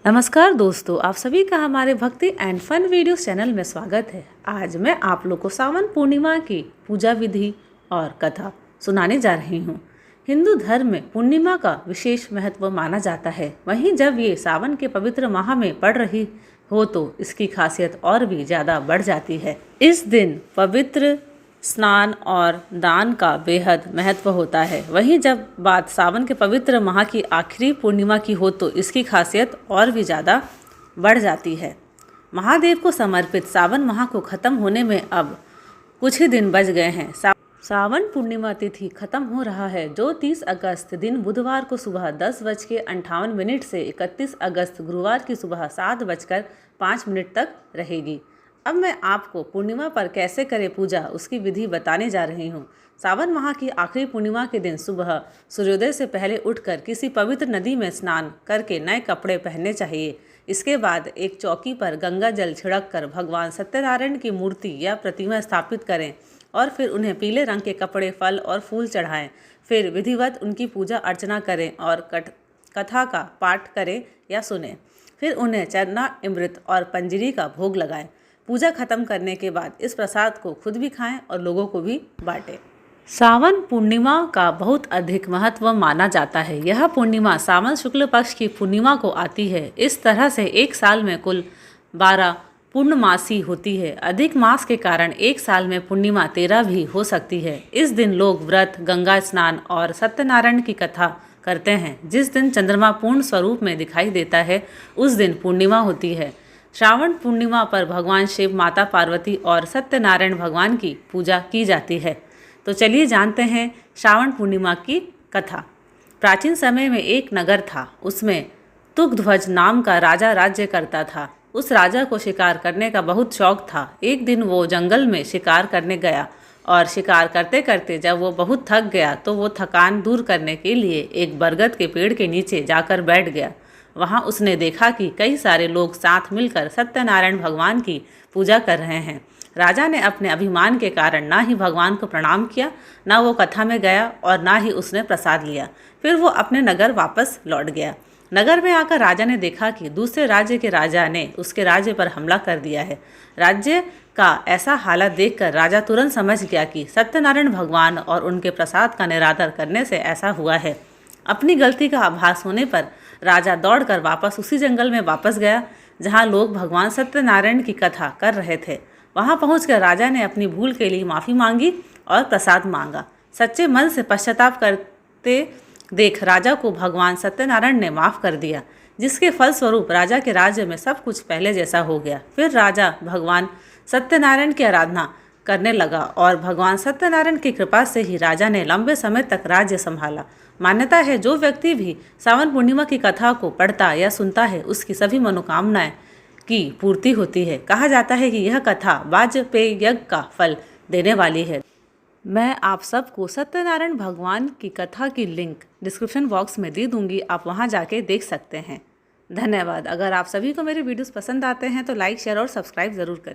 नमस्कार दोस्तों, आप सभी का हमारे भक्ति एंड फन वीडियो चैनल में स्वागत है। आज मैं आप लोग को सावन पूर्णिमा की पूजा विधि और कथा सुनाने जा रही हूँ। हिंदू धर्म में पूर्णिमा का विशेष महत्व माना जाता है। वहीं जब ये सावन के पवित्र माह में पड़ रही हो तो इसकी खासियत और भी ज़्यादा बढ़ जाती है। इस दिन पवित्र स्नान और दान का बेहद महत्व होता है। वहीं जब बात सावन के पवित्र माह की आखिरी पूर्णिमा की हो तो इसकी खासियत और भी ज़्यादा बढ़ जाती है। महादेव को समर्पित सावन माह को ख़त्म होने में अब कुछ ही दिन बच गए हैं। सावन पूर्णिमा तिथि खत्म हो रहा है, जो 30 अगस्त दिन बुधवार को सुबह 10:58 से 31 अगस्त गुरुवार की सुबह 7:05 तक रहेगी। अब मैं आपको पूर्णिमा पर कैसे करें पूजा उसकी विधि बताने जा रही हूँ। सावन माह की आखिरी पूर्णिमा के दिन सुबह सूर्योदय से पहले उठकर किसी पवित्र नदी में स्नान करके नए कपड़े पहनने चाहिए। इसके बाद एक चौकी पर गंगा जल छिड़क कर भगवान सत्यनारायण की मूर्ति या प्रतिमा स्थापित करें और फिर उन्हें पीले रंग के कपड़े, फल और फूल चढ़ाएं। फिर विधिवत उनकी पूजा अर्चना करें और कथा का पाठ करें या सुनें। फिर उन्हें चरना, अमृत और पंजरी का भोग लगाएं। पूजा खत्म करने के बाद इस प्रसाद को खुद भी खाएं और लोगों को भी बांटें। सावन पूर्णिमा का बहुत अधिक महत्व माना जाता है। यह पूर्णिमा सावन शुक्ल पक्ष की पूर्णिमा को आती है। इस तरह से एक साल में कुल 12 पूर्णमासी होती है। अधिक मास के कारण एक साल में पूर्णिमा 13 भी हो सकती है। इस दिन लोग व्रत, गंगा स्नान और सत्यनारायण की कथा करते हैं। जिस दिन चंद्रमा पूर्ण स्वरूप में दिखाई देता है उस दिन पूर्णिमा होती है। श्रावण पूर्णिमा पर भगवान शिव, माता पार्वती और सत्यनारायण भगवान की पूजा की जाती है। तो चलिए जानते हैं श्रावण पूर्णिमा की कथा। प्राचीन समय में एक नगर था। उसमें तुंगध्वज नाम का राजा राज्य करता था। उस राजा को शिकार करने का बहुत शौक था। एक दिन वो जंगल में शिकार करने गया और शिकार करते करते जब वो बहुत थक गया तो वो थकान दूर करने के लिए एक बरगद के पेड़ के नीचे जाकर बैठ गया। वहाँ उसने देखा कि कई सारे लोग साथ मिलकर सत्यनारायण भगवान की पूजा कर रहे हैं। राजा ने अपने अभिमान के कारण ना ही भगवान को प्रणाम किया, ना वो कथा में गया और ना ही उसने प्रसाद लिया। फिर वो अपने नगर वापस लौट गया। नगर में आकर राजा ने देखा कि दूसरे राज्य के राजा ने उसके राज्य पर हमला कर दिया है। राज्य का ऐसा हालत देखकर राजा तुरंत समझ गया कि सत्यनारायण भगवान और उनके प्रसाद का निरादर करने से ऐसा हुआ है। अपनी गलती का आभास होने पर राजा दौड़कर वापस उसी जंगल में वापस गया जहाँ लोग भगवान सत्यनारायण की कथा कर रहे थे। वहाँ पहुंचकर राजा ने अपनी भूल के लिए माफ़ी मांगी और प्रसाद मांगा। सच्चे मन से पश्चाताप करते देख राजा को भगवान सत्यनारायण ने माफ़ कर दिया, जिसके फलस्वरूप राजा के राज्य में सब कुछ पहले जैसा हो गया। फिर राजा भगवान सत्यनारायण की आराधना करने लगा और भगवान सत्यनारायण की कृपा से ही राजा ने लंबे समय तक राज्य संभाला। मान्यता है जो व्यक्ति भी सावन पूर्णिमा की कथा को पढ़ता या सुनता है उसकी सभी मनोकामनाएं की पूर्ति होती है। कहा जाता है कि यह कथा वाजपेय यज्ञ का फल देने वाली है। मैं आप सबको सत्यनारायण भगवान की कथा की लिंक डिस्क्रिप्शन बॉक्स में दे दूंगी, आप वहां जाके देख सकते हैं। धन्यवाद। अगर आप सभी को मेरे वीडियोस पसंद आते हैं तो लाइक, शेयर और सब्सक्राइब ज़रूर करें।